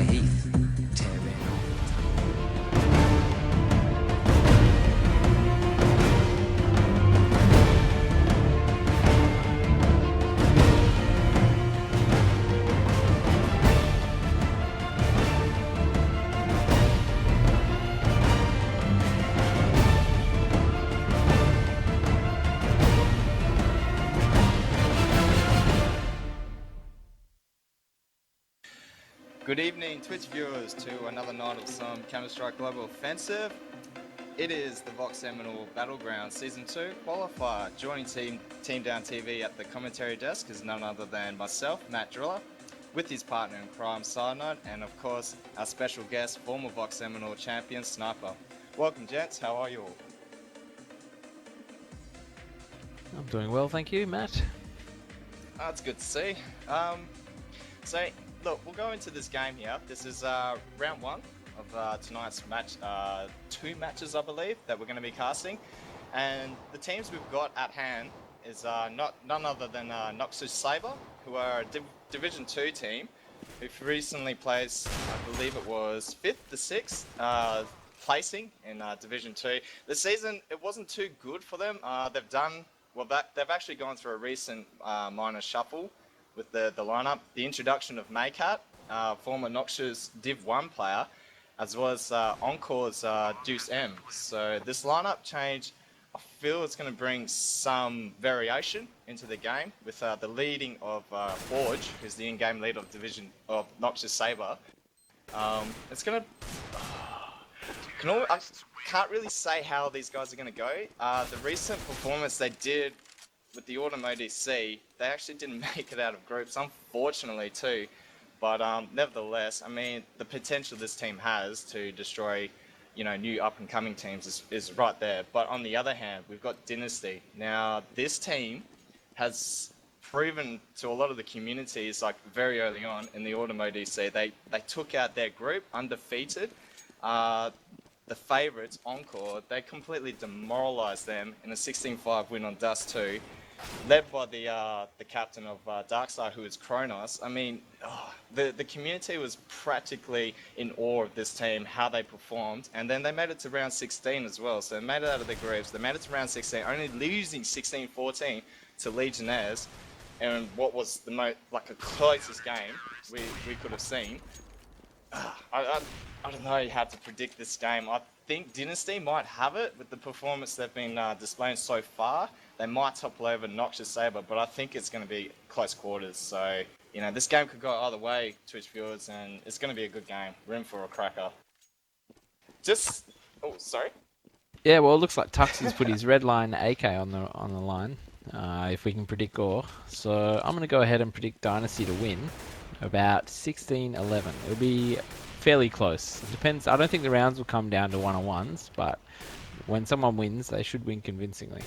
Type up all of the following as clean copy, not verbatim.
Heath, tearing on. Good evening, Twitch viewers, to another night of some Counter-Strike Global Offensive. It is the Vox Eminor Battlegrounds Season 2 qualifier. Joining Team Down TV at the commentary desk is none other than myself, Matt Driller, with his partner in crime, Cyanide, and of course, our special guest, former Vox Eminor champion, Sniper. Welcome, gents. How are you all? I'm doing well, thank you, Matt. That's good to see. So, look, we'll go into this game here. This is round one of tonight's match. 2 matches, I believe, that we're going to be casting. And the teams we've got at hand is none other than Noxious Sabre, who are a Division 2 team, who've recently placed, I believe it was 5th to 6th placing in Division 2. The season, it wasn't too good for them. They've actually gone through a recent minor shuffle with the lineup. The introduction of Maycat, former Noxious Div 1 player, as well as Encore's Deuce M. So this lineup change, I feel it's going to bring some variation into the game with the leading of Forge, who's the in-game leader of Division of Noxious Sabre. It's going to... I can't really say how these guys are going to go. The recent performance they did with the Autumn ODC, they actually didn't make it out of groups, unfortunately too. But nevertheless, I mean, the potential this team has to destroy, new up-and-coming teams is right there. But on the other hand, we've got Dynasty. Now, this team has proven to a lot of the communities, like very early on in the Autumn ODC, they took out their group undefeated. The favourites, Encore, they completely demoralised them in a 16-5 win on Dust 2. Led by the captain of Darkstar, who is Kronos. I mean, the community was practically in awe of this team, how they performed, and then they made it to round 16 as well. So they made it out of the groups. They made it to round 16, only losing 16-14 to Legionnaires, and what was the closest game we could have seen. I don't know how to predict this game. I think Dynasty might have it with the performance they've been displaying so far. They might topple over Noxious Sabre, but I think it's going to be close quarters. So, this game could go either way, Twitch viewers, and it's going to be a good game. We're in for a cracker. Oh, sorry? Yeah, well, it looks like Tux has put his red line AK on the line, if we can predict Gore. So I'm going to go ahead and predict Dynasty to win about 16-11. It'll be fairly close. It depends. I don't think the rounds will come down to one-on-ones, but when someone wins, they should win convincingly.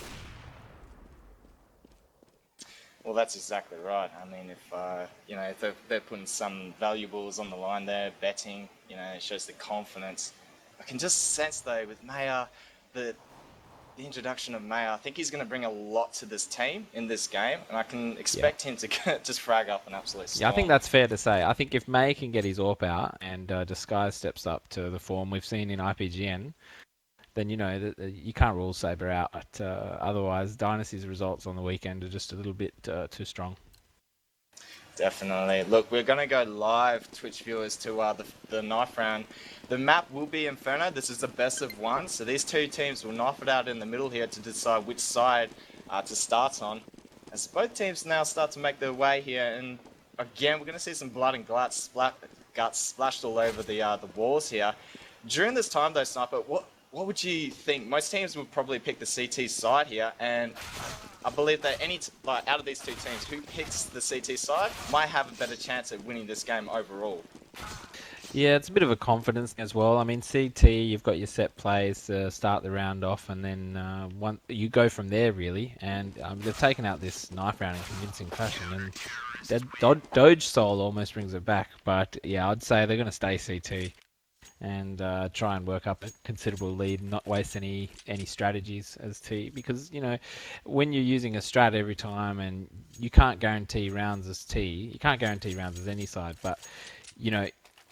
Well, that's exactly right. I mean, if they're putting some valuables on the line there, betting, it shows the confidence. I can just sense though with Maya, the introduction of Maya, I think he's going to bring a lot to this team in this game, and I can expect him to just frag up an absolute storm. Yeah, I think that's fair to say. I think if May can get his AWP out and Disguise steps up to the form we've seen in IPGN, then you can't rule Sabre out. Otherwise, Dynasty's results on the weekend are just a little bit too strong. Definitely. Look, we're going to go live, Twitch viewers, to the knife round. The map will be Inferno. This is the best of one. So these two teams will knife it out in the middle here to decide which side to start on. As both teams now start to make their way here, and again, we're going to see some blood and guts splashed all over the walls here. During this time, though, Sniper, what would you think? Most teams would probably pick the CT side here, and I believe that out of these two teams, who picks the CT side might have a better chance at winning this game overall. Yeah, it's a bit of a confidence as well. I mean, CT, you've got your set plays to start the round off, and then you go from there, really. And they've taken out this knife round in convincing fashion, and that Doge Soul almost brings it back. But yeah, I'd say they're going to stay CT and try and work up a considerable lead and not waste any strategies as T, because when you're using a strat every time, and you can't guarantee rounds as T, you can't guarantee rounds as any side, but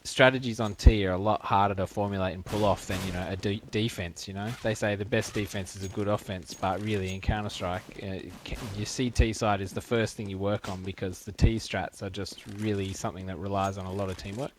strategies on T are a lot harder to formulate and pull off than, you know, a defense. You know, they say the best defense is a good offense, but really in Counter Strike, your CT side is the first thing you work on because the T strats are just really something that relies on a lot of teamwork.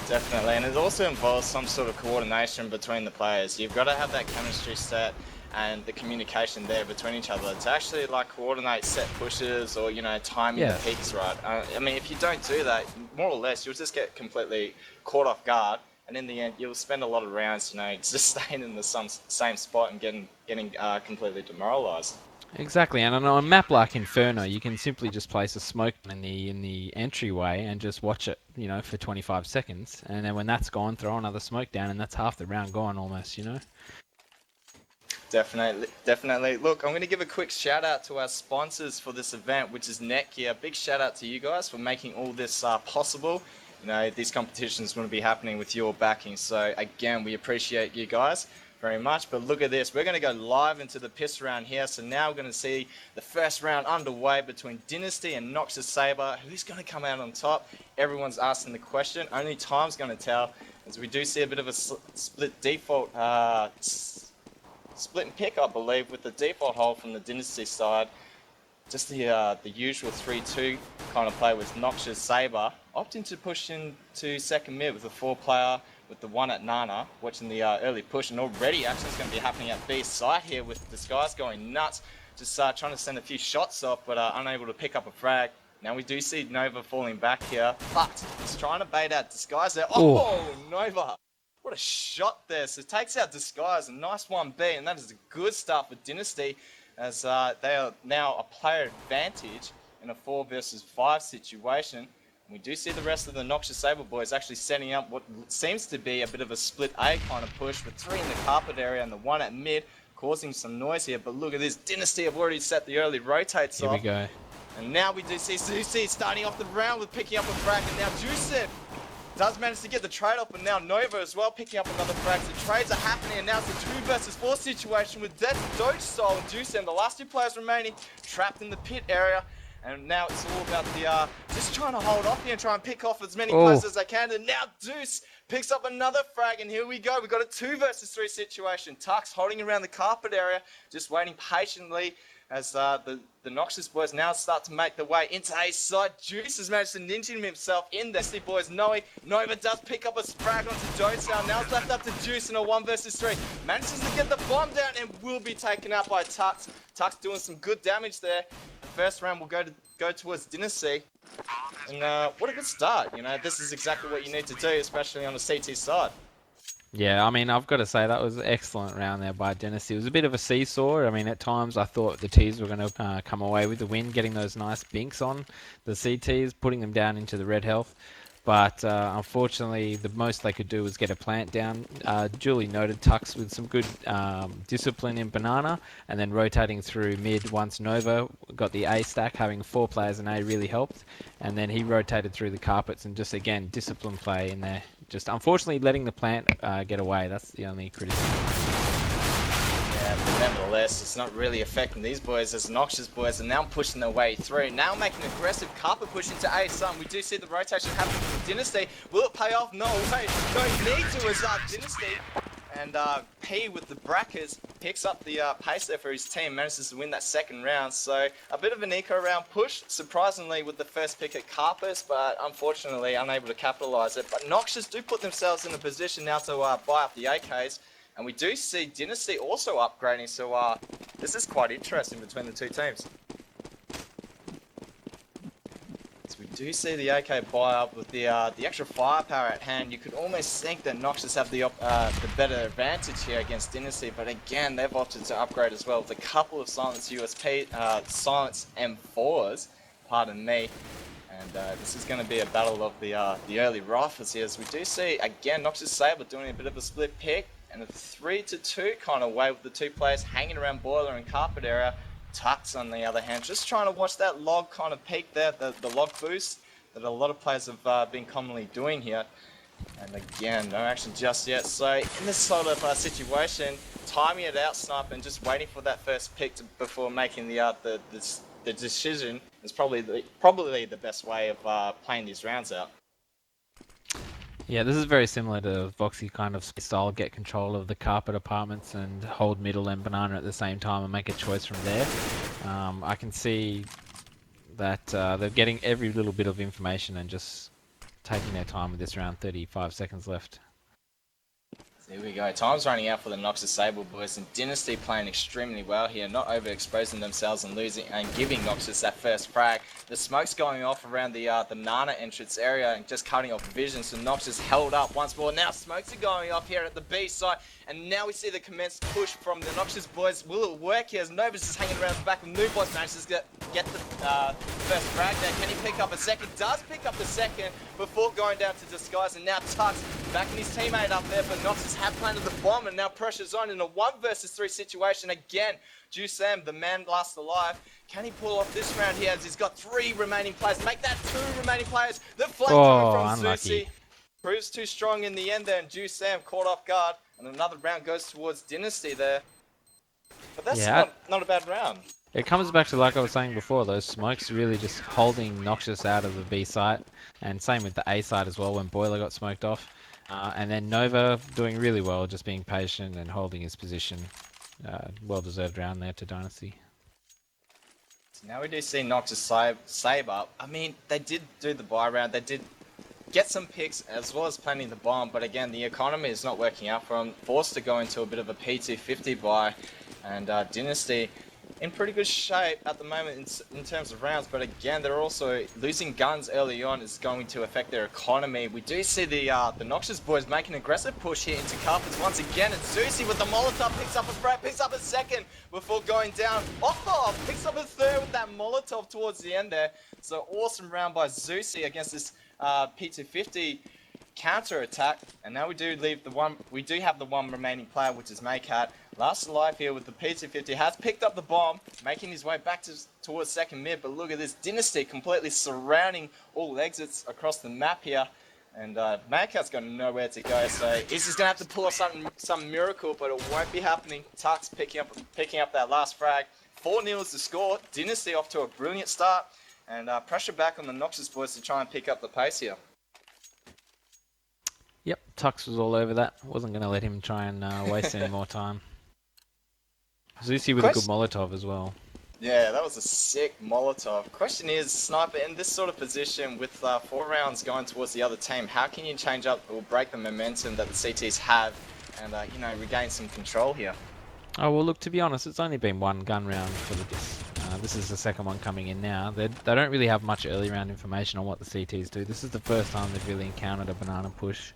Definitely, and it also involves some sort of coordination between the players. You've got to have that chemistry set and the communication there between each other to actually like coordinate set pushes or, you know, timing the peaks right. I mean, if you don't do that, more or less, you'll just get completely caught off guard, and in the end, you'll spend a lot of rounds, you know, just staying in the same spot and getting completely demoralized. Exactly, and on a map like Inferno, you can simply just place a smoke in the entryway and just watch it, you know, for 25 seconds, and then when that's gone, throw another smoke down, and that's half the round gone almost, you know. Definitely, definitely. Look, I'm going to give a quick shout out to our sponsors for this event, which is Netgear. Big shout out to you guys for making all this possible. You know, these competitions wouldn't be happening with your backing. So again, we appreciate you guys very much. But look at this. We're going to go live into the piss round here. So now we're going to see the first round underway between Dynasty and Noxious Sabre. Who's going to come out on top? Everyone's asking the question. Only time's going to tell, as we do see a bit of a split default split and pick, I believe, with the default hold from the Dynasty side. Just the usual 3-2 kind of play with Noxious Sabre, opting to push into second mid with a 4-player with the 1 at Nana, watching the early push, and already action's going to be happening at B side here with Disguise going nuts, just trying to send a few shots off, but unable to pick up a frag. Now we do see Nova falling back here, but he's trying to bait out Disguise there. Oh, Nova! What a shot there. So takes out Disguise, a nice 1B, and that is a good start for Dynasty, as they are now a player advantage in a 4 versus 5 situation. And we do see the rest of the Noxious Sabre boys actually setting up what seems to be a bit of a split A kind of push with 3 in the carpet area and the 1 at mid, causing some noise here. But look at this, Dynasty have already set the early rotates off. Here we go. And now we do see Zusi starting off the round with picking up a frag, and now Joseph does manage to get the trade up, and now Nova as well picking up another frag. So trades are happening, and now it's a 2 versus 4 situation with Doge Soul and Deuce, and the last 2 players remaining trapped in the pit area. And now it's all about the just trying to hold off here and try and pick off as many players as they can. And now Deuce picks up another frag, and here we go. We've got a 2 versus 3 situation. Tux holding around the carpet area, just waiting patiently as the Noxious boys now start to make their way into A side. Juice has managed to ninja himself in there. Dynasty boys knowing Nova does pick up a frag onto Dotsal. Now it's left up to Juice in a 1 versus 3. Manages to get the bomb down and will be taken out by Tux. Tux doing some good damage there. The first round will go towards Dynasty. And what a good start. You know, this is exactly what you need to do, especially on the CT side. Yeah, I mean, I've got to say that was an excellent round there by Dynasty. It was a bit of a seesaw. I mean, at times I thought the Ts were going to come away with the win, getting those nice binks on the CTs, putting them down into the red health. But unfortunately, the most they could do was get a plant down. Duly noted, Tux with some good discipline in Banana, and then rotating through mid once Nova got the A stack, having 4 players in A really helped. And then he rotated through the carpets and just, again, discipline play in there. Just unfortunately letting the plant get away. That's the only criticism. Yeah, but nevertheless, it's not really affecting these boys as Noxious boys are now pushing their way through. Now making an aggressive carpet push into A Sun. We do see the rotation happening from Dynasty. Will it pay off? No way. No need to as Dynasty. And P with the brackets picks up the pace there for his team, manages to win that second round. So a bit of an eco round push, surprisingly with the first pick at Carpus, but unfortunately unable to capitalise it. But Noxious do put themselves in a position now to buy up the AKs. And we do see Dynasty also upgrading, so this is quite interesting between the 2 teams. So we do see the AK buy up with the extra firepower at hand. You could almost think that Noxious have the better advantage here against Dynasty, but again, they've opted to upgrade as well with a couple of Silence USP, Silence M4s, pardon me. And this is going to be a battle of the early rifles here, as we do see, again, Noxious Sabre doing a bit of a split pick, and a 3-2 kind of way with the 2 players hanging around Boiler and Carpet area. Tux, on the other hand, just trying to watch that log kind of peak there, the log boost that a lot of players have been commonly doing here. And again, no action just yet. So in this sort of situation, timing it out, sniper, and just waiting for that first pick before making the decision is probably the best way of playing these rounds out. Yeah, this is very similar to Voxy kind of style. Get control of the carpet apartments and hold middle and banana at the same time and make a choice from there. I can see that they're getting every little bit of information and just taking their time with this round. 35 seconds left. Here we go. Time's running out for the Noxious Sabre boys, and Dynasty playing extremely well here, not overexposing themselves and losing and giving Noxious that first frag. The smoke's going off around the Nana entrance area and just cutting off vision, so Noxious held up once more. Now smokes are going off here at the B side, and now we see the commenced push from the Noxious boys. Will it work here as Nova's just hanging around the back, and New Boss manages to get the first frag there. Can he pick up a second? Does pick up the second before going down to Disguise, and now Tux backing his teammate up there, but Noxious had planted the bomb, and now pressure's on in a 1 versus 3 situation again. Sam, the man last alive. Can he pull off this round here as he's got 3 remaining players? Make that 2 remaining players. The flank coming from unlucky. Zusi proves too strong in the end there, and Sam caught off guard, and another round goes towards Dynasty there. But that's not a bad round. It comes back to, like I was saying before, those smokes really just holding Noxious out of the B site, and same with the A site as well when Boiler got smoked off. And then Nova doing really well, just being patient and holding his position. Well-deserved round there to Dynasty. So now we do see Noxious Sabre. I mean, they did do the buy round. They did get some picks as well as planting the bomb, but again, the economy is not working out for them. Forced to go into a bit of a P250 buy, and Dynasty in pretty good shape at the moment in terms of rounds, but again, they're also losing guns early on is going to affect their economy. We do see the Noxious boys making an aggressive push here into carpets once again, and Zusi with the Molotov picks up a frag, picks up a second before going down. Picks up a third with that Molotov towards the end there. So awesome round by Zusi against this P250 counter attack, and now we do have the one remaining player, which is Maycat. Last alive here with the P250, has picked up the bomb, making his way back towards second mid, but look at this, Dynasty completely surrounding all exits across the map here, and Maycat's got nowhere to go, so he's just going to have to pull off some miracle, but it won't be happening. Tux picking up that last frag. 4-0 is the score. Dynasty off to a brilliant start, and pressure back on the Noxious boys to try and pick up the pace here. Yep, Tux was all over that. Wasn't going to let him try and waste any more time. Zusi with a good Molotov as well. Yeah, that was a sick Molotov. Question is, Sniper, in this sort of position with 4 rounds going towards the other team, how can you change up or break the momentum that the CTs have and, regain some control here? Oh, well, look, to be honest, it's only been 1 gun round for this. This is the second one coming in now. They don't really have much early round information on what the CTs do. This is the first time they've really encountered a banana push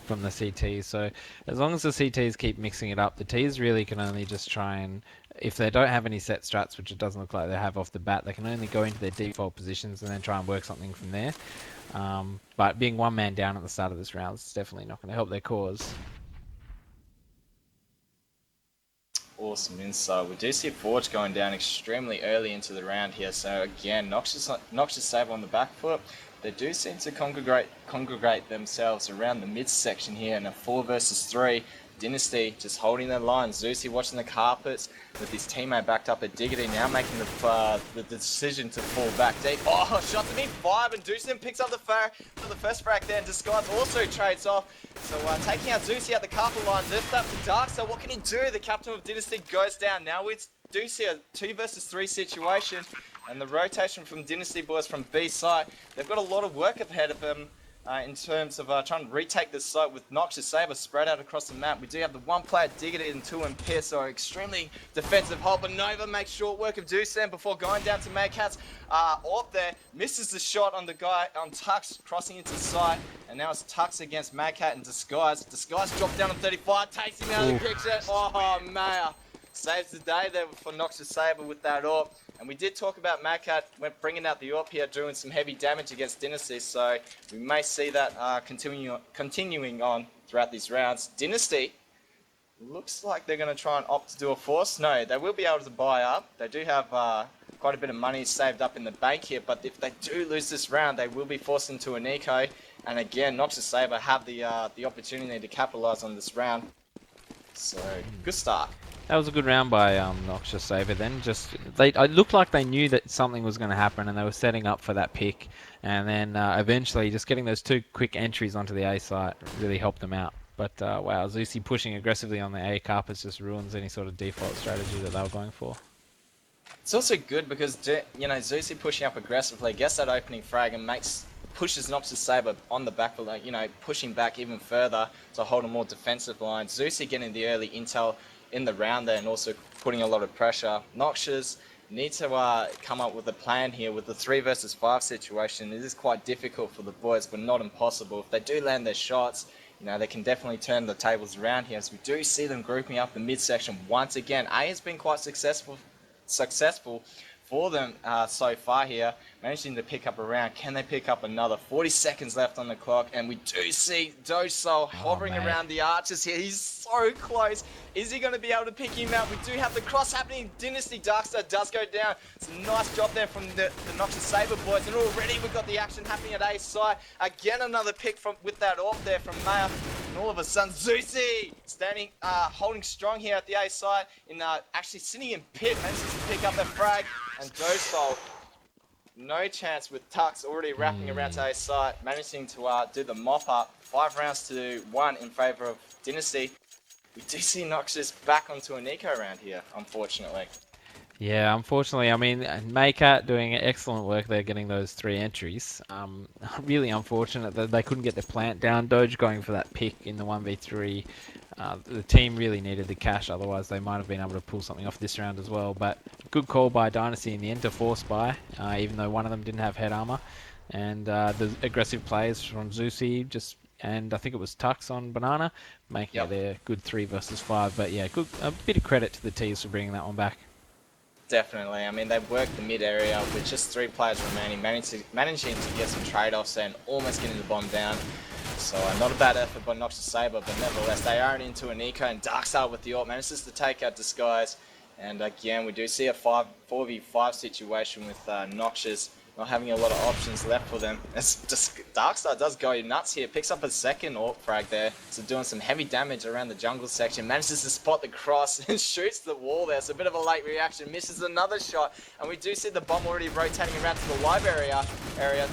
from the CTs. So as long as the CTs keep mixing it up, the Ts really can only just try and, if they don't have any set strats, which it doesn't look like they have off the bat, they can only go into their default positions and then try and work something from there. But being 1 man down at the start of this round is definitely not going to help their cause. Awesome insight. We do see Forge going down extremely early into the round here. So again, Noxious Sabre on the back foot. They do seem to congregate themselves around the midsection here in a 4 versus 3. Dynasty just holding their line. Zusi watching the carpets with his teammate backed up at Diggity, now making the decision to fall back deep. Oh, shot to me 5, and Deucin picks up the first frag there, and Disguise also trades off. So taking out Zusi at the carpet line, lift up to Dark. So what can he do? The captain of Dynasty goes down. Now we do see a 2 versus 3 situation, and the rotation from Dynasty boys from B side. They've got a lot of work ahead of them. In terms of trying to retake this site with Noxious Sabre spread out across the map. We do have the 1 player Diggity and 2 in Pierce, so extremely defensive hold, but Nova makes short work of Deucin before going down to Maycat's AWP there. Misses the shot on the guy on Tux crossing into sight, and now it's Tux against Maycat and Disguise. Disguise dropped down on 35, takes him out of the picture. Oh, Maya saves the day there for Noxious Sabre with that AWP. And we did talk about Maycat bringing out the AWP here, doing some heavy damage against Dynasty, so we may see that continuing on throughout these rounds. Dynasty looks like they're going to try and opt to do a force. No, they will be able to buy up. They do have quite a bit of money saved up in the bank here, but if they do lose this round, they will be forced into an eco. And again, Noxious Sabre have the opportunity to capitalise on this round. So, good start. That was a good round by Noxious Sabre then. It looked like they knew that something was going to happen and they were setting up for that pick. And then eventually just getting those 2 quick entries onto the A site really helped them out. But wow, Zusi pushing aggressively on the A carpets just ruins any sort of default strategy that they were going for. It's also good because, you know, Zusi pushing up aggressively gets that opening frag and pushes Noxious Sabre on the back, you know, pushing back even further to hold a more defensive line. Zusi getting the early intel in the round there and also putting a lot of pressure. Noxious need to come up with a plan here with the 3 versus 5 situation. It is quite difficult for the boys, but not impossible. If they do land their shots, you know, they can definitely turn the tables around here. As we do see them grouping up the midsection once again. A has been quite successful for them so far here, managing to pick up a round. Can they pick up another? 40 seconds left on the clock, and we do see Doso hovering around the archers here. He's so close. Is he going to be able to pick him out? We do have the cross happening. Dynasty Darkstar does go down. It's a nice job there from the Noxious Sabre boys, and already we've got the action happening at A side. Again, another pick with that AWP there from Maya. And all of a sudden, Zusi standing, holding strong here at the A side, actually sitting in pit, manages to pick up the frag, and Doso, no chance with Tux already wrapping around to A side, managing to do the mop up. 5 rounds to 1 in favour of Dynasty. We do see Noxious back onto an eco round here, unfortunately. Yeah, unfortunately, I mean, Maycat doing excellent work there, getting those 3 entries. Really unfortunate that they couldn't get the plant down. Doge going for that pick in the 1v3. The team really needed the cash, otherwise they might have been able to pull something off this round as well. But good call by Dynasty in the end to force buy, even though one of them didn't have head armor. And the aggressive plays from Zusi and I think it was Tux on Banana, making it their good 3 versus 5. But yeah, a bit of credit to the T's for bringing that one back. Definitely. I mean, they worked the mid area with just 3 players remaining, managing to get some trade-offs and almost getting the bomb down. So not a bad effort by Noxious Sabre, but nevertheless, they are into an eco, and Darkstar with the AWP manages to take out Disguise. And again, we do see a 4v5 situation with Noxious not having a lot of options left for them. It's just Darkstar does go nuts here, picks up a second AWP frag there, so doing some heavy damage around the jungle section, manages to spot the cross and shoots the wall there, so a bit of a late reaction, misses another shot, and we do see the bomb already rotating around to the live area.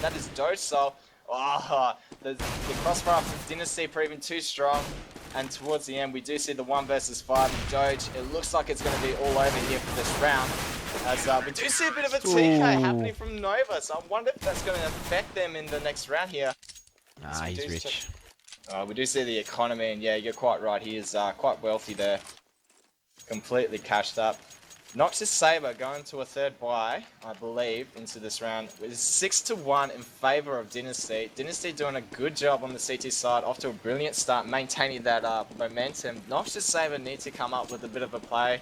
That is Doso. Oh, the crossfire from Dynasty proving too strong. And towards the end, we do see the 1 versus 5 and Doge. It looks like it's going to be all over here for this round. As we do see a bit of a TK happening from Nova, so I wonder if that's going to affect them in the next round here. Ah, he's rich. We do see the economy, and yeah, you're quite right. He is quite wealthy there. Completely cashed up. Noxious Sabre going to a 3rd buy, I believe, into this round. It's 6-1 in favour of Dynasty. Dynasty doing a good job on the CT side, off to a brilliant start, maintaining that momentum. Noxious Sabre needs to come up with a bit of a play.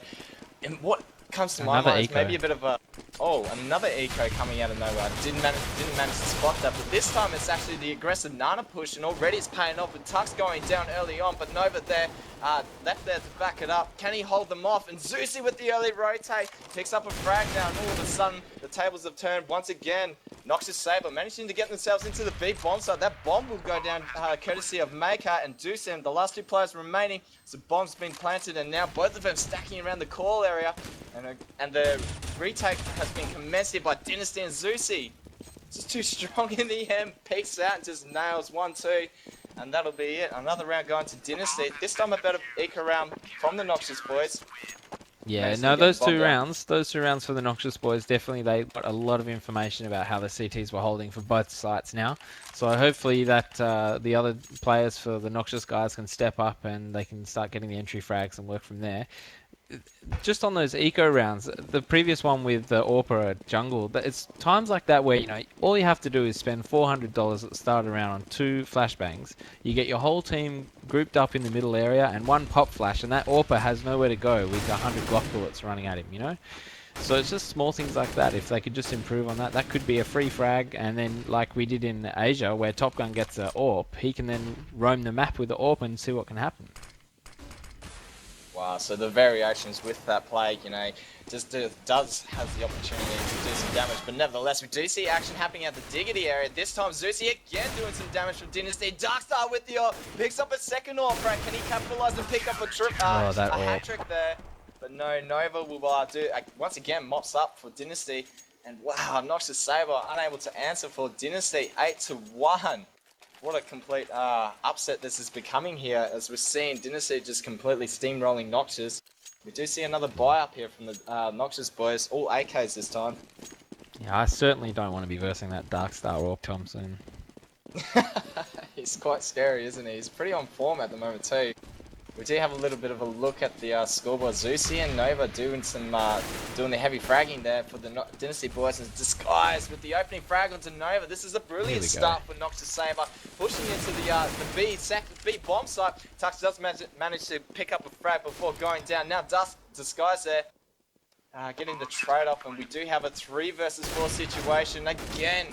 And what comes to my mind is maybe a bit of a... Oh, another eco coming out of nowhere. Didn't manage to spot that, but this time it's actually the aggressive Nana push, and already it's paying off with Tux going down early on, but Nova there, left there to back it up. Can he hold them off? And Zusi with the early rotate, picks up a frag now, and all of a sudden, the tables have turned once again. Noxious Sabre managing to get themselves into the big bomb site. That bomb will go down courtesy of Maker and Deucem, the last 2 players remaining. So bomb's been planted, and now both of them stacking around the call area. And the retake has been commenced here by Dynasty and Zusi. Just too strong in the end, peeks out and just nails 1-2. And that'll be it. Another round going to Dynasty. This time a better eco round from the Noxious boys. Yeah, no, those two rounds for the Noxious boys, definitely they got a lot of information about how the CTs were holding for both sites now. So hopefully that the other players for the Noxious guys can step up and they can start getting the entry frags and work from there. Just on those eco rounds, the previous one with the Orpa jungle, it's times like that where, you know, all you have to do is spend $400 at the start of the round on 2 flashbangs. You get your whole team grouped up in the middle area and 1 pop flash, and that Orpa has nowhere to go with 100 Glock bullets running at him, you know? So it's just small things like that. If they could just improve on that, that could be a free frag, and then like we did in Asia where Top Gun gets a AWP, he can then roam the map with the AWP and see what can happen. Wow, so the variations with that play, you know, just does have the opportunity to do some damage, but nevertheless, we do see action happening at the Diggity area. This time, Zusi again doing some damage from Dynasty. Darkstar with the AWP, picks up a second AWP frag. Can he capitalize and pick up a hat trick there? But no, Nova will once again mops up for Dynasty. And wow, Noxious Sabre unable to answer for Dynasty 8-1. What a complete upset this is becoming here, as we're seeing Dynasty just completely steamrolling Noxious. We do see another buy up here from the Noxious boys, all AKs this time. Yeah, I certainly don't want to be versing that Darkstar or Thompson. He's quite scary, isn't he? He's pretty on form at the moment too. We do have a little bit of a look at the scoreboard. Zusi and Nova doing some doing the heavy fragging there for the Dynasty boys, and Disguise with the opening frag onto Nova. This is a brilliant start for Noxious Sabre, pushing into the B bomb site. Tux does manage to pick up a frag before going down. Now Disguise there, getting the trade off, and we do have a 3 versus 4 situation again.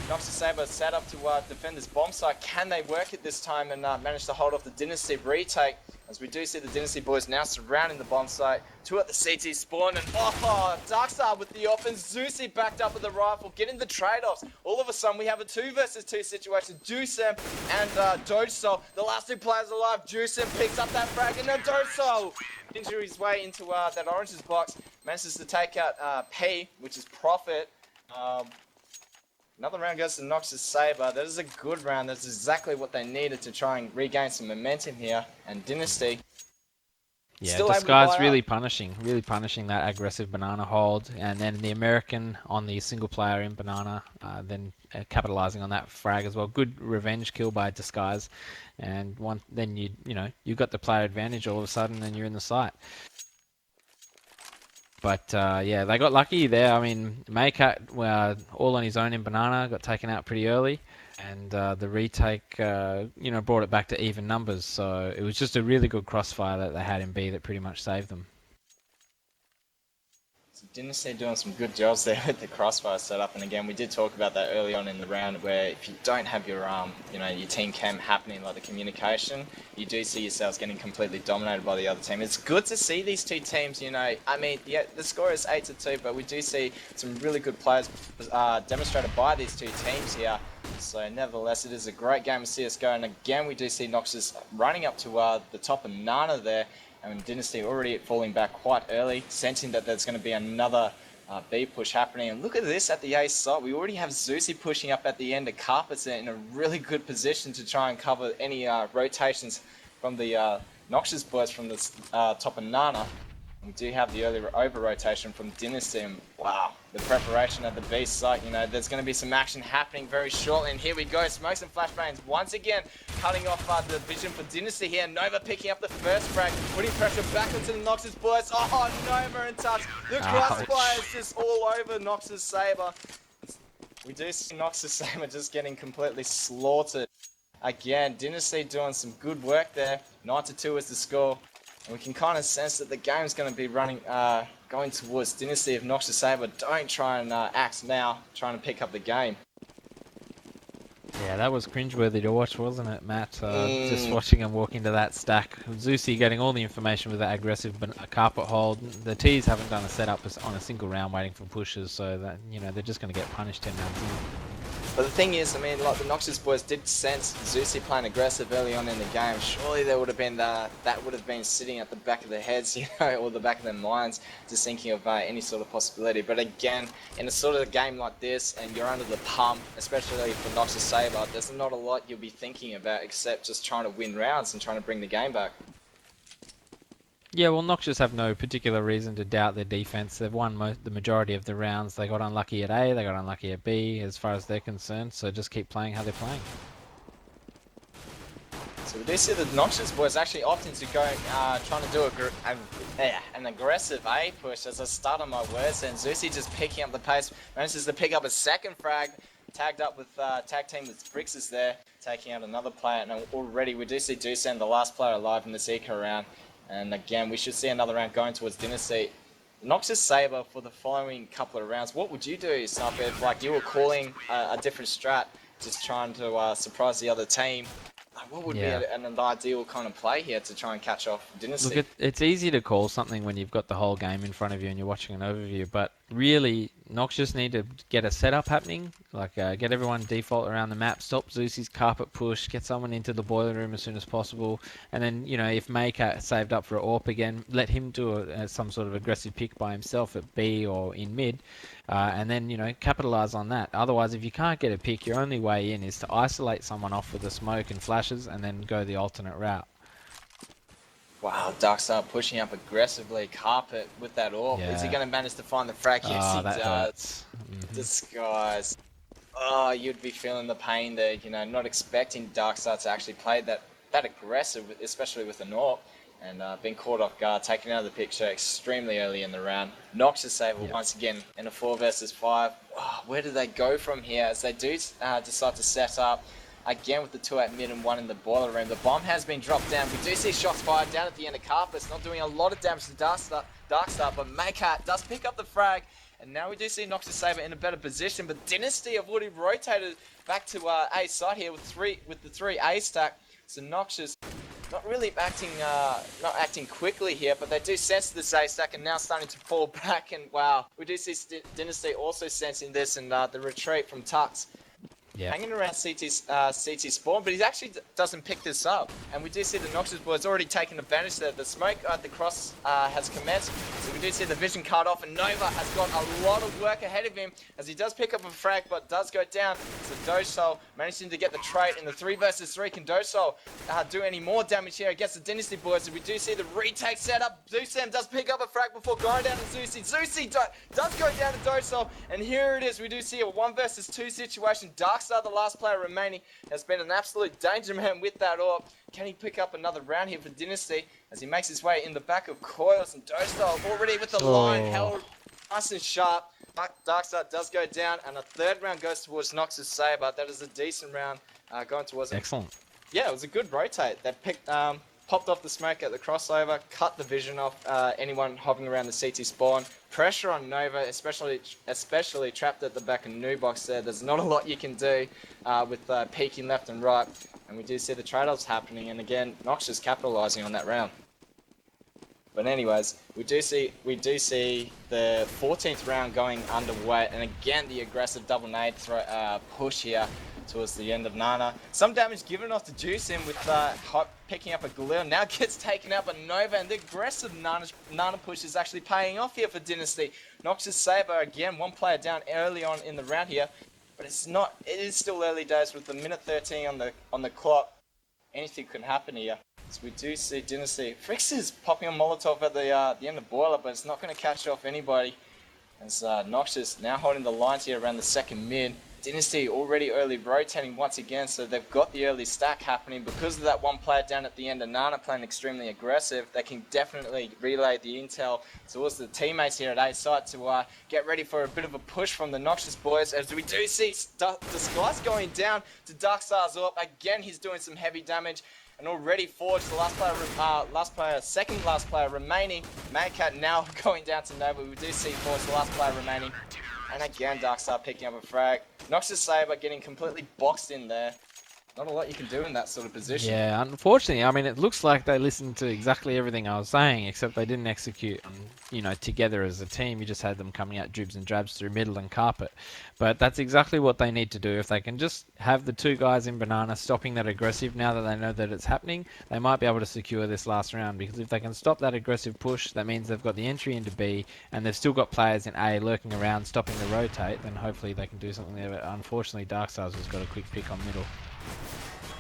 Noxious Sabre set up to defend this bomb site. Can they work it this time and manage to hold off the Dynasty retake? As we do see the Dynasty boys now surrounding the bomb site. 2 at the CT spawn, and Darkstar with the offense. Zusi backed up with the rifle, getting the trade-offs. All of a sudden we have a 2 versus 2 situation. Juicem and Dogesol, the last 2 players alive. Juicem picks up that frag, and then Dogesol injures his way into that Orange's box. Manages to take out P, which is Prophet. Another round goes to Noxious Sabre. That is a good round. That's exactly what they needed to try and regain some momentum here. And Dynasty, yeah, still Disguise really punishing that aggressive banana hold, and then the American on the single player in banana, then capitalizing on that frag as well. Good revenge kill by Disguise, and then you got the player advantage all of a sudden, and you're in the site. But yeah, they got lucky there. I mean, Maycat, all on his own in banana, got taken out pretty early, and the retake, brought it back to even numbers. So it was just a really good crossfire that they had in B that pretty much saved them. So Dynasty doing some good jobs there with the crossfire setup, and again, we did talk about that early on in the round, where if you don't have your your team cam happening, like the communication, you do see yourselves getting completely dominated by the other team. It's good to see these two teams. I mean, yeah, the score is 8-2, but we do see some really good players demonstrated by these two teams here. So nevertheless, it is a great game of CS:GO, and again, we do see Noxious running up to the top of Nana there. And Dynasty already falling back quite early, sensing that there's going to be another B push happening. And look at this at the A site. We already have Zusi pushing up at the end of Carpets in a really good position to try and cover any rotations from the Noxious boys from the top of Nana. We do have the early over-rotation from Dynasty, and wow, the preparation at the B site, there's going to be some action happening very shortly, and here we go, Smokes and Flashbangs once again cutting off the vision for Dynasty here. Nova picking up the first frag, putting pressure back into the Noxious boys. Oh, Nova in touch. The crossfire is just all over Noxious Sabre. We do see Noxious Sabre just getting completely slaughtered. Again, Dynasty doing some good work there. 9-2 is the score. And we can kind of sense that the game's going to be going towards Dynasty if Noxious Sabre don't try and axe now, trying to pick up the game. Yeah, that was cringeworthy to watch, wasn't it, Matt? Just watching him walk into that stack. Zusi getting all the information with that aggressive carpet hold. The T's haven't done a setup on a single round waiting for pushes, so that they're just going to get punished 10 rounds in. But the thing is, I mean, like the Noxious boys did sense Zusi playing aggressive early on in the game. Surely there would have been that would have been sitting at the back of their heads, or the back of their minds, just thinking of any sort of possibility. But again, in a sort of a game like this, and you're under the pump, especially for Noxious Sabre, there's not a lot you'll be thinking about except just trying to win rounds and trying to bring the game back. Yeah, well, Noxious have no particular reason to doubt their defense. They've won the majority of the rounds. They got unlucky at A, they got unlucky at B, as far as they're concerned. So just keep playing how they're playing. So we do see the Noxious boys actually opting to go trying to do an aggressive A push, as I start on my words, and Zusi just picking up the pace, manages to pick up a second frag, tagged up with tag team with Brix is there, taking out another player, and already we do see Dusem, the last player alive in this eco round. And again, we should see another round going towards Dynasty. Noxious Sabre for the following couple of rounds. What would you do, Snuff, if you were calling a different strat, just trying to surprise the other team? What would be an ideal kind of play here to try and catch off Dynasty? Look, it's easy to call something when you've got the whole game in front of you and you're watching an overview, but really, Noxious need to get a setup happening, like get everyone default around the map, stop Zeus's carpet push, get someone into the boiler room as soon as possible, and then, you know, if Maycat saved up for an AWP again, let him do some sort of aggressive pick by himself at B or in mid, and then, you know, capitalize on that. Otherwise, if you can't get a pick, your only way in is to isolate someone off with the smoke and flashes, and then go the alternate route. Wow, Darkstar pushing up aggressively, carpet with that AWP. Is he Yeah. going to manage to find the frag? Yes, he that does. hurts. Disguise. Oh, you'd be feeling the pain there, you know, not expecting Darkstar to actually play that aggressive, especially with an AWP, and being caught off guard, taken out of the picture extremely early in the round. Noxious Sabre once again in a 4 versus 5. Oh, where do they go from here as they do decide to set up? Again with the 2 at mid and 1 in the boiler room. The bomb has been dropped down. We do see shots fired down at the end of Carpus, not doing a lot of damage to Darkstar, but Maycat does pick up the frag. And now we do see Noxious Sabre in a better position, but Dynasty have already rotated back to A side here with the 3 A stack. So Noxious not really not acting quickly here, but they do sense this A stack and now starting to fall back. And wow, we do see Dynasty also sensing this and the retreat from Tux. Yeah. Hanging around CT spawn, but he actually doesn't pick this up. And we do see the Noxious boys already taking advantage there. The smoke at the cross has commenced, so we do see the vision cut off, and Nova has got a lot of work ahead of him as he does pick up a frag, but does go down. So Dosol managing to get the trade in the 3 versus 3. Can Dosol do any more damage here against the Dynasty boys? So we do see the retake setup. Zusam does pick up a frag before going down to Zusi. Zusi does go down to Dosol, and here it is. We do see a 1 versus 2 situation. Darkstar, the last player remaining, has been an absolute danger man with that AWP. Can he pick up another round here for Dynasty as he makes his way in the back of Coils? And Dostal already with the line held nice and sharp. Darkstar does go down, and a 3rd round goes towards Noxious Sabre. That is a decent round going towards him. Excellent. Yeah, it was a good rotate. They popped off the smoke at the crossover, cut the vision off anyone hovering around the CT spawn. Pressure on Nova, especially trapped at the back of New Box there. There's not a lot you can do with peeking left and right. And we do see the trade-offs happening, and again, Noxious capitalizing on that round. But anyways, we do see the 14th round going underway, and again the aggressive double nade push here towards the end of Nana. Some damage given off to Juice in with picking up a Galil. Now gets taken out by Nova, and the aggressive Nana push is actually paying off here for Dynasty. Noxious Sabre again, 1 player down early on in the round here, but it is still early days with the minute 13 on the clock. Anything can happen here. So we do see Dynasty. Frix is popping a Molotov at the end of Boiler, but it's not going to catch off anybody. As Noxious now holding the lines here around the 2nd mid. Dynasty already early rotating once again, so they've got the early stack happening. Because of that 1 player down at the end of Nana playing extremely aggressive, they can definitely relay the intel towards the teammates here at A site to get ready for a bit of a push from the Noxious boys. As we do see Disguise going down to Darkstar's AWP. Again, he's doing some heavy damage. And already Forged, the second last player remaining. Maycat now going down to Nova. We do see Forged, the last player remaining. And again, Darkstar picking up a frag. Noxious Sabre getting completely boxed in there. Not a lot you can do in that sort of position. Yeah, unfortunately, I mean, it looks like they listened to exactly everything I was saying, except they didn't execute, you know, together as a team. You just had them coming out dribs and drabs through middle and carpet. But that's exactly what they need to do. If they can just have the 2 guys in Banana stopping that aggressive now that they know that it's happening, they might be able to secure this last round. Because if they can stop that aggressive push, that means they've got the entry into B, and they've still got players in A lurking around, stopping the rotate, then hopefully they can do something there. But unfortunately, Darkstars has got a quick pick on middle.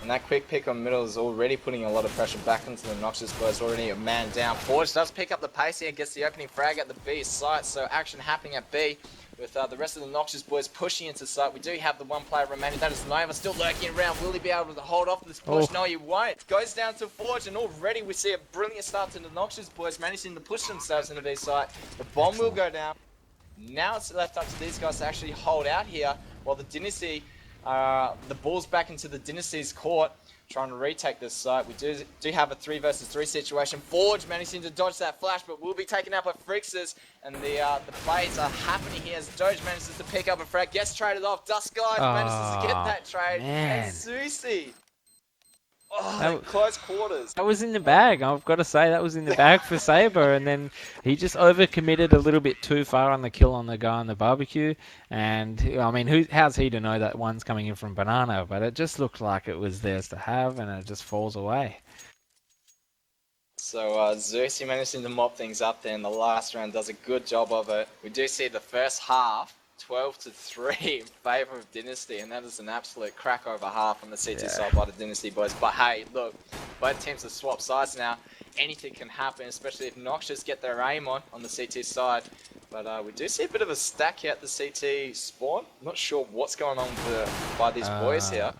And that quick pick on middle is already putting a lot of pressure back into the Noxious boys, already a man down. Forge does pick up the pace here, gets the opening frag at the B site, so action happening at B with the rest of the Noxious boys pushing into site. We do have the 1 player remaining, that is Nova, still lurking around. Will he be able to hold off this push? No, he won't. Goes down to Forge, and already we see a brilliant start to the Noxious boys managing to push themselves into B site. The bomb will go down. Now it's left up to these guys to actually hold out here, while the Dynasty, the ball's back into the Dynasty's court, trying to retake this site. We do have a 3 versus 3 situation. Forge managing to dodge that flash, but will be taken out by Frixes, and the plays are happening here as Doge manages to pick up a frag, gets traded off. Dusk Guy manages to get that trade, man. and Susi. Oh, close quarters. That was in the bag. I've got to say that was in the bag for Sabre, and then he just overcommitted a little bit too far on the kill on the guy on the barbecue. And I mean, how's he to know that one's coming in from Banana? But it just looked like it was theirs to have, and it just falls away. So Xerxes managing to mop things up there in the last round, does a good job of it. We do see the first half 12-3 in favour of Dynasty, and that is an absolute crack over half on the CT side by the Dynasty boys. But hey, look, both teams have swapped sides now. Anything can happen, especially if Noxious get their aim on the CT side. But we do see a bit of a stack here at the CT spawn. Not sure what's going on by these boys here.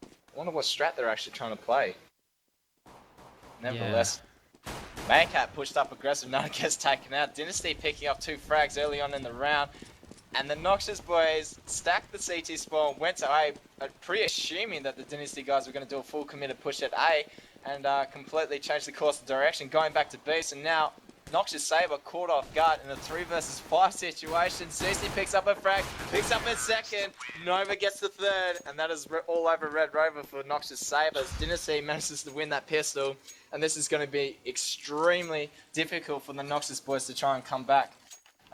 I wonder what strat they're actually trying to play. Nevertheless, Maycat pushed up aggressive, none gets taken out. Dynasty picking up 2 frags early on in the round. And the Noxious boys stacked the CT spawn, went to A, pretty assuming that the Dynasty guys were going to do a full committed push at A, and completely changed the course of direction, going back to B. So now Noxious Sabre caught off guard in a 3 versus 5 situation. Susie picks up a frag, picks up a second, Nova gets the third, and that is all over Red Rover for Noxious Sabre. Dynasty manages to win that pistol, and this is going to be extremely difficult for the Noxious boys to try and come back.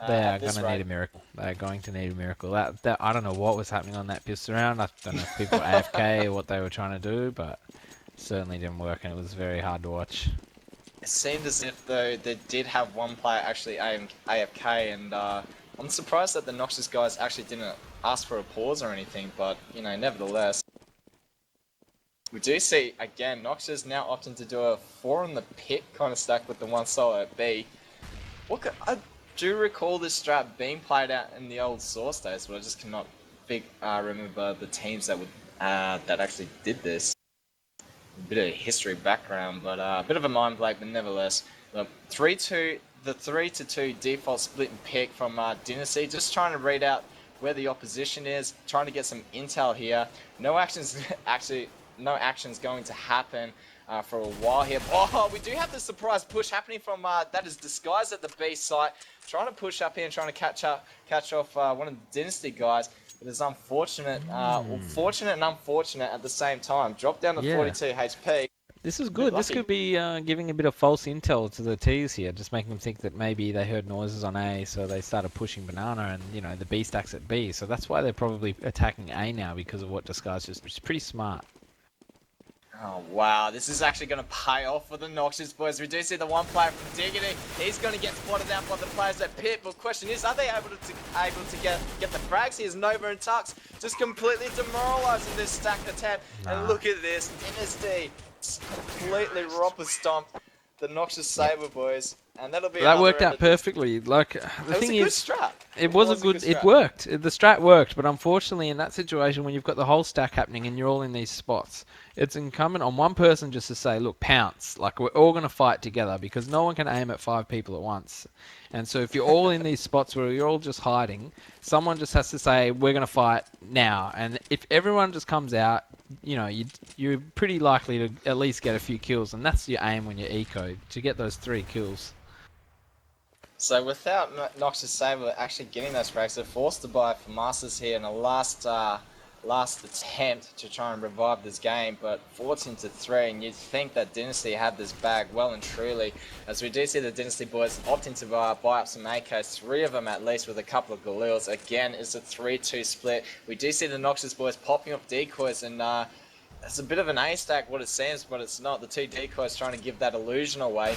They are going to need a miracle. They're going to need a miracle. That I don't know what was happening on that pistol round. I don't know if people were AFK or what they were trying to do, but it certainly didn't work, and it was very hard to watch. It seemed as if, though, they did have one player actually AFK, and I'm surprised that the Noxious guys actually didn't ask for a pause or anything, but, you know, nevertheless. We do see, again, Noxious now opting to do a 4 on the pit kind of stack with the 1 solo at B. I do recall this strat being played out in the old Source days, but I just cannot remember the teams that actually did this. A bit of history background, but a bit of a mind blank, but nevertheless. Look, 3-2, the 3-2 default split and pick from Dynasty, just trying to read out where the opposition is, trying to get some intel here. No actions going to happen for a while here. Oh, we do have the surprise push happening from that is disguised at the B site, trying to push up here and trying to catch off one of the Dynasty guys. It is unfortunate, fortunate and unfortunate at the same time. Drop down to 42 HP. This is good. This could be giving a bit of false intel to the T's here, just making them think that maybe they heard noises on A, so they started pushing Banana, and you know the B stacks at B. So that's why they're probably attacking A now because of what Disguise just. Which is pretty smart. Oh wow, this is actually going to pay off for the Noxious boys. We do see the one player from Diggity. He's going to get spotted out by the players at Pit. But the question is, are they able to get the frags? Here's Nova and Tux just completely demoralizing this stack attempt. And look at this, Dynasty completely robber stomped the Noxious Sabre boys. And that'll be that worked out perfectly. Like the thing is, strat. It worked. The strat worked, but unfortunately, in that situation, when you've got the whole stack happening and you're all in these spots, it's incumbent on one person just to say, "Look, pounce! Like we're all going to fight together because no one can aim at 5 people at once." And so, if you're all in these spots where you're all just hiding, someone just has to say, "We're going to fight now." And if everyone just comes out, you know, you're pretty likely to at least get a few kills, and that's your aim when you're eco to get those 3 kills. So without Noxious Sabre actually getting those frags, they're forced to buy for Masters here in a last attempt to try and revive this game, but 14-3, and you'd think that Dynasty had this bag well and truly, as we do see the Dynasty boys opting to buy up some AKs, 3 of them at least with a couple of Galils. Again, it's a 3-2 split. We do see the Noxious boys popping up decoys, and it's a bit of an A stack what it seems, but it's not. The 2 decoys trying to give that illusion away.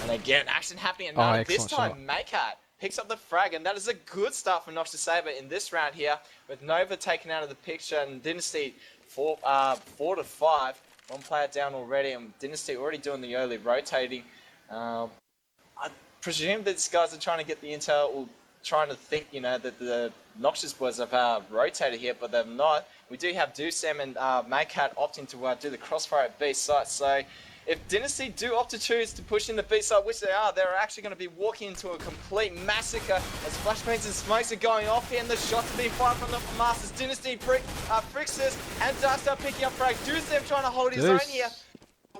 And again, action happening at Nova. This time, Maycat picks up the frag, and that is a good start for Noxious Sabre in this round here, with Nova taken out of the picture, and Dynasty 4-5. One player down already, and Dynasty already doing the early rotating. I presume that these guys are trying to get the intel, or trying to think, you know, that the Noxious boys have rotated here, but they've not. We do have Dusem and Maycat opting to do the crossfire at B site. So if Dynasty do opt to choose to push in the B site, which they are, they're actually going to be walking into a complete massacre as flashbangs and smokes are going off here, and the shots are being fired from the Masters. Dynasty, Frixus and Dark are picking up frag. Dusem trying to hold his own here.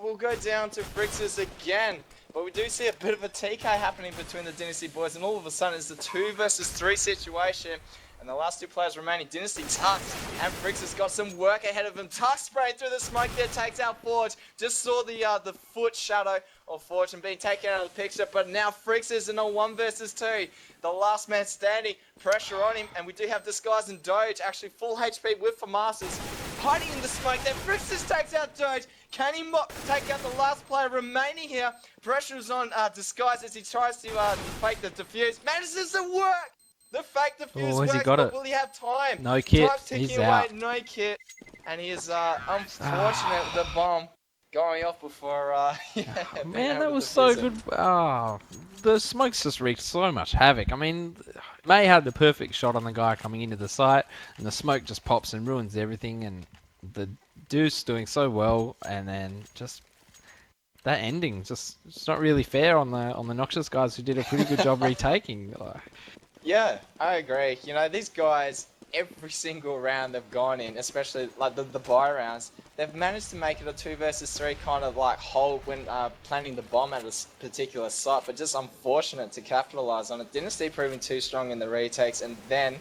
We'll go down to Frixus again. But we do see a bit of a TK happening between the Dynasty boys, and all of a sudden it's a 2 versus 3 situation And the last two players remaining, Dynasty, Tux, and Fricks has got some work ahead of him. Tux spraying through the smoke there, takes out Forge. Just saw the foot shadow of Forge and being taken out of the picture, but now Fricks is in a 1 versus 2. The last man standing, pressure on him, and we do have Disguise and Doge, actually full HP with Famasas, hiding in the smoke there. Fricks just takes out Doge. Can he take out the last player remaining here? Pressure is on Disguise as he tries to fake the defuse. Manages to work! The fake defuse has he works, got but it? will he have time? No kit. Time's ticking He's away, out. no kit. And he is unfortunate with the bomb going off before being Man, able that to was so defuse it. good. Oh, the smokes just wreaked so much havoc. I mean, May had the perfect shot on the guy coming into the site, and the smoke just pops and ruins everything. And the Deuce doing so well, and then just that ending, just it's not really fair on the Noxious guys who did a pretty good job retaking. Yeah, I agree. You know, these guys, every single round they've gone in, especially like the buy rounds, they've managed to make it a 2 versus 3 kind of like hold when planting the bomb at a particular site, but just unfortunate to capitalize on it. Dynasty proving too strong in the retakes, and then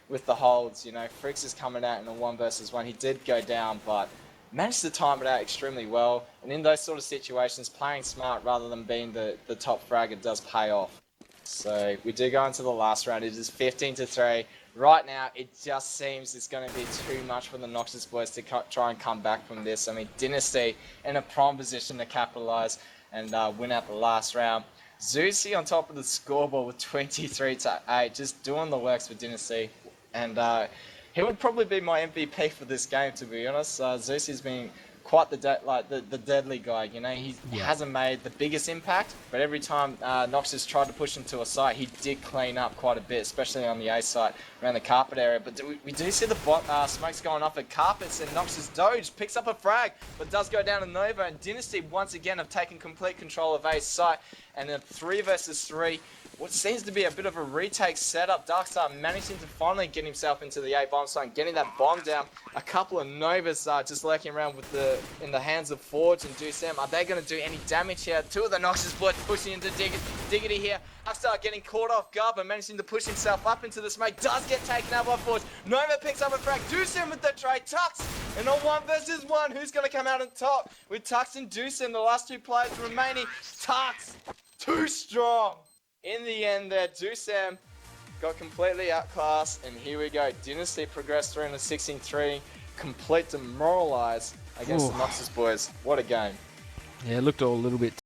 with the holds, you know, Fricks is coming out in a 1 versus 1. He did go down, but managed to time it out extremely well. And in those sort of situations, playing smart rather than being the top fragger does pay off. So we do go into the last round. It is 15-3. Right now, it just seems it's going to be too much for the Noxious boys to try and come back from this. I mean, Dynasty in a prime position to capitalize and win out the last round. Zeusy on top of the scoreboard with 23-8, just doing the works for Dynasty. And he would probably be my MVP for this game, to be honest. Zeusy's been quite the deadly guy, you know. He hasn't made the biggest impact, but every time Noxious tried to push him to a site, he did clean up quite a bit, especially on the A site around the carpet area. But we do see the smokes going off at carpets, and Noxious Doge picks up a frag, but does go down to Nova, and Dynasty once again have taken complete control of A site, and a 3 versus 3. What seems to be a bit of a retake setup. Darkstar managing to finally get himself into the A bomb site and getting that bomb down. A couple of Novas just lurking around with in the hands of Forge and Deucem. Are they going to do any damage here? Two of the Noxious boys pushing into Diggity here. Darkstar getting caught off guard but managing to push himself up into the smoke. Does get taken out by Forge. Nova picks up a frag. Deucem with the trade. Tux in a 1 versus 1. Who's going to come out on top with Tux and Deucem, the last two players remaining? Tux, too strong. In the end there, Deucem got completely outclassed, and here we go. Dynasty progressed through in a 16-3, complete demoralized against the Noxious boys. What a game. Yeah, it looked all a little bit